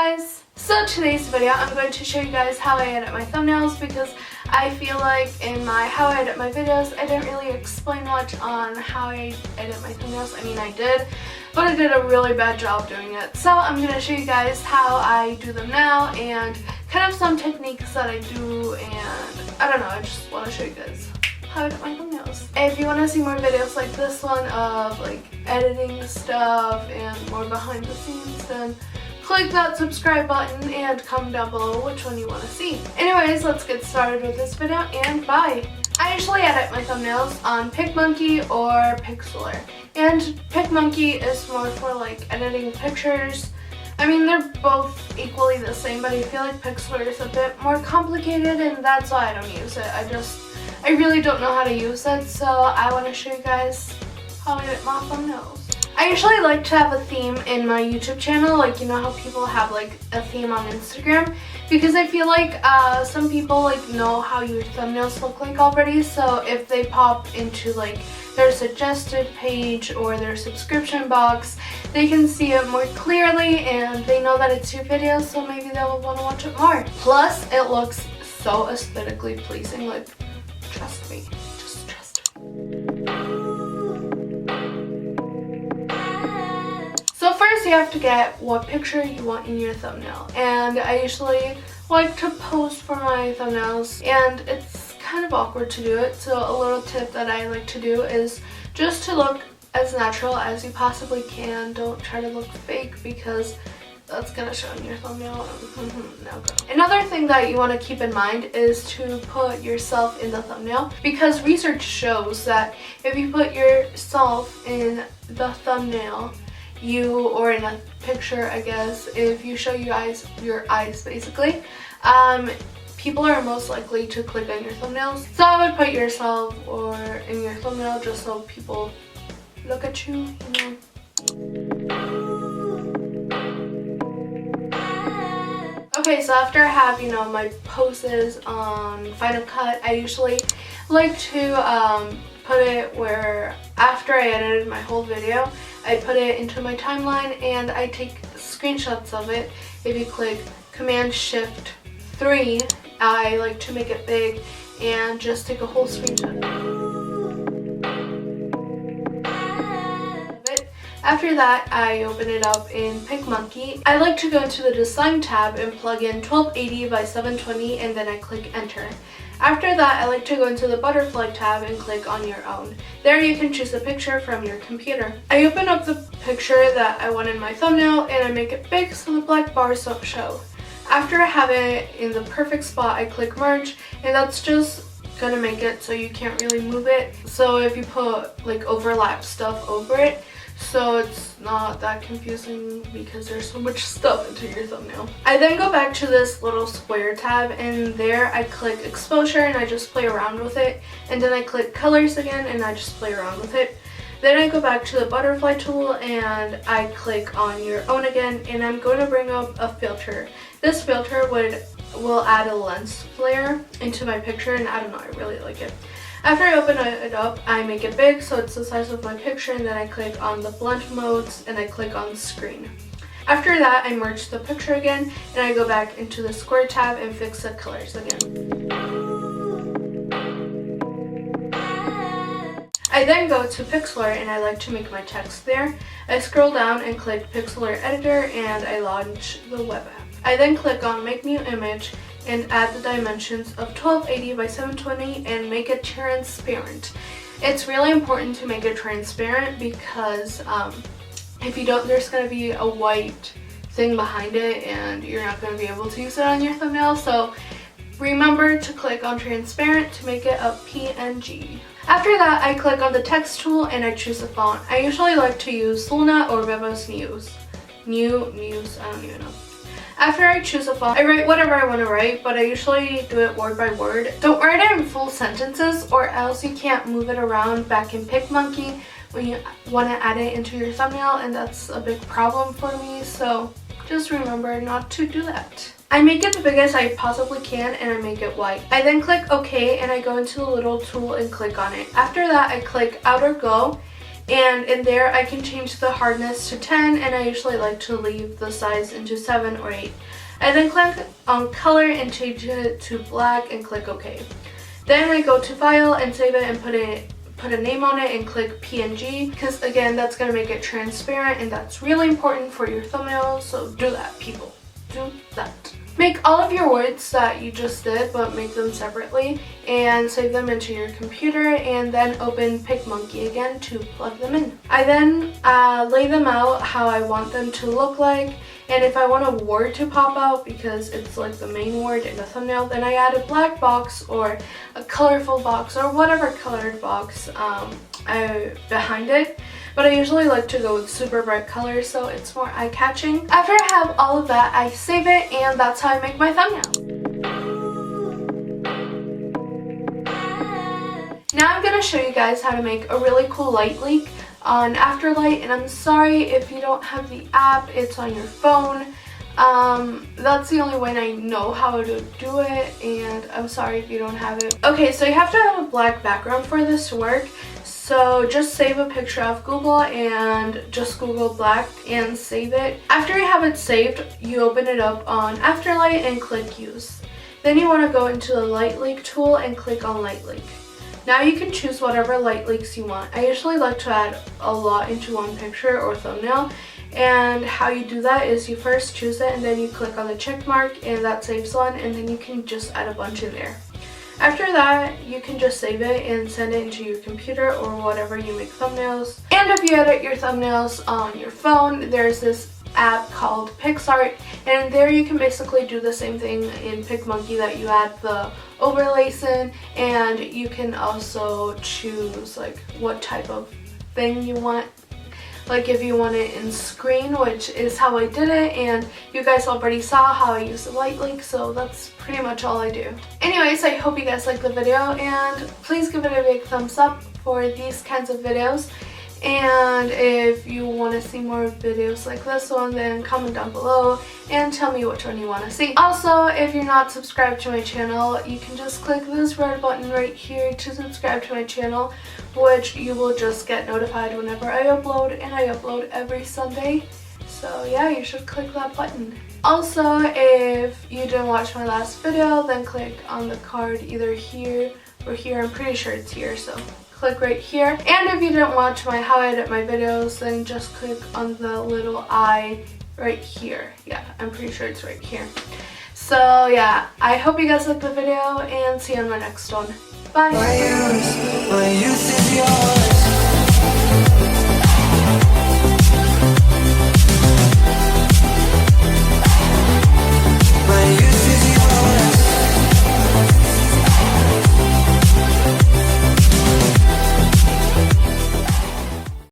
guys! So today's video I'm going to show you guys how I edit my thumbnails because I feel like in my how I edit my videos I didn't really explain much on how I edit my thumbnails. I mean I did, but I did a really bad job doing it. So I'm going to show you guys how I do them now and kind of some techniques that I do, and I don't know, I just want to show you guys how I edit my thumbnails. If you want to see more videos like this one of like editing stuff and more behind the scenes, then click that subscribe button and comment down below which one you want to see. Anyways, let's get started with this video and bye! I usually edit my thumbnails on PicMonkey or Pixlr. And PicMonkey is more for like editing pictures. I mean, they're both equally the same, but I feel like Pixlr is a bit more complicated and that's why I don't use it. I really don't know how to use it, so I want to show you guys how I edit my thumbnails. I usually like to have a theme in my YouTube channel, like you know how people have like a theme on Instagram, because I feel like some people like know how your thumbnails look like already, so if they pop into like their suggested page or their subscription box, they can see it more clearly and they know that it's your video, so maybe they'll want to watch it more. Plus, it looks so aesthetically pleasing, like trust me, just trust me. So first you have to get what picture you want in your thumbnail, and I usually like to pose for my thumbnails and it's kind of awkward to do it, so a little tip that I like to do is just to look as natural as you possibly can. Don't try to look fake because that's gonna show in your thumbnail. No go. Another thing that you want to keep in mind is to put yourself in the thumbnail, because research shows that if you put yourself in the thumbnail, or in a picture, I guess, if you show your eyes basically, people are most likely to click on your thumbnails. So I would put yourself or in your thumbnail just so people look at you, you know. Okay, so after I have, you know, my poses on Final Cut, I usually like to put it where after I edited my whole video, I put it into my timeline and I take screenshots of it. If you click Command-Shift-3, I like to make it big and just take a whole screenshot of it. After that, I open it up in PicMonkey. I like to go into the Design tab and plug in 1280 by 720 and then I click Enter. After that, I like to go into the Butterfly tab and click on your own. There you can choose a picture from your computer. I open up the picture that I want in my thumbnail and I make it big so the black bars don't show. After I have it in the perfect spot, I click Merge, and that's just gonna make it so you can't really move it. So if you put like overlap stuff over it, so it's not that confusing because there's so much stuff into your thumbnail. I then go back to this little square tab and there I click exposure and I just play around with it, and then I click colors again and I just play around with it. Then I go back to the butterfly tool and I click on your own again, and I'm going to bring up a filter. This filter will add a lens flare into my picture, and I don't know, I really like it. After I open it up, I make it big so it's the size of my picture, and then I click on the blend modes and I click on screen. After that, I merge the picture again and I go back into the square tab and fix the colors again. I then go to Pixlr and I like to make my text there. I scroll down and click Pixlr Editor and I launch the web app. I then click on Make New Image and add the dimensions of 1280 by 720 and make it transparent. It's really important to make it transparent because if you don't, there's going to be a white thing behind it and you're not going to be able to use it on your thumbnail. So remember to click on transparent to make it a PNG. After that, I click on the text tool and I choose a font. I usually like to use Luna or Vivos News. I don't even know. After I choose a font, I write whatever I want to write, but I usually do it word by word. Don't write it in full sentences or else you can't move it around back in PicMonkey when you want to add it into your thumbnail, and that's a big problem for me, so just remember not to do that. I make it the biggest I possibly can and I make it white. I then click OK and I go into the little tool and click on it. After that, I click Out or Go And in there I can change the hardness to 10, and I usually like to leave the size into 7 or 8. I then click on color and change it to black and click OK. Then I go to file and save it and put a name on it and click PNG, because again that's going to make it transparent, and that's really important for your thumbnail, so do that, people. Do that. Make all of your words that you just did, but make them separately, and save them into your computer, and then open PicMonkey again to plug them in. I then lay them out how I want them to look like, and if I want a word to pop out because it's like the main word in the thumbnail, then I add a black box or a colorful box or whatever colored box behind it. But I usually like to go with super bright colors so it's more eye-catching. After I have all of that, I save it, and that's how I make my thumbnail. Now I'm going to show you guys how to make a really cool light leak on Afterlight, and I'm sorry if you don't have the app, it's on your phone. That's the only way I know how to do it, and I'm sorry if you don't have it. Okay, so you have to have a black background for this to work. So just save a picture off Google and just Google black and save it. After you have it saved, you open it up on Afterlight and click use. Then you want to go into the light leak tool and click on light leak. Now you can choose whatever light leaks you want. I usually like to add a lot into one picture or thumbnail, and how you do that is you first choose it and then you click on the check mark and that saves one, and then you can just add a bunch in there. After that, you can just save it and send it into your computer or whatever you make thumbnails. And if you edit your thumbnails on your phone, there's this app called PixArt, and there you can basically do the same thing in PicMonkey that you add the overlays in, and you can also choose like what type of thing you want. Like if you want it in screen, which is how I did it, and you guys already saw how I use the light leak, so that's pretty much all I do. Anyways, I hope you guys liked the video, and please give it a big thumbs up for these kinds of videos. And if you want to see more videos like this one, then comment down below and tell me which one you want to see. Also, if you're not subscribed to my channel, you can just click this red button right here to subscribe to my channel, which you will just get notified whenever I upload, and I upload every Sunday. So yeah, you should click that button. Also, if you didn't watch my last video, then click on the card either here or here. I'm pretty sure it's here, so click right here. And if you didn't watch my how I edit my videos, then just click on the little eye right here. Yeah, I'm pretty sure it's right here. So yeah, I hope you guys liked the video, and see you on my next one. Bye!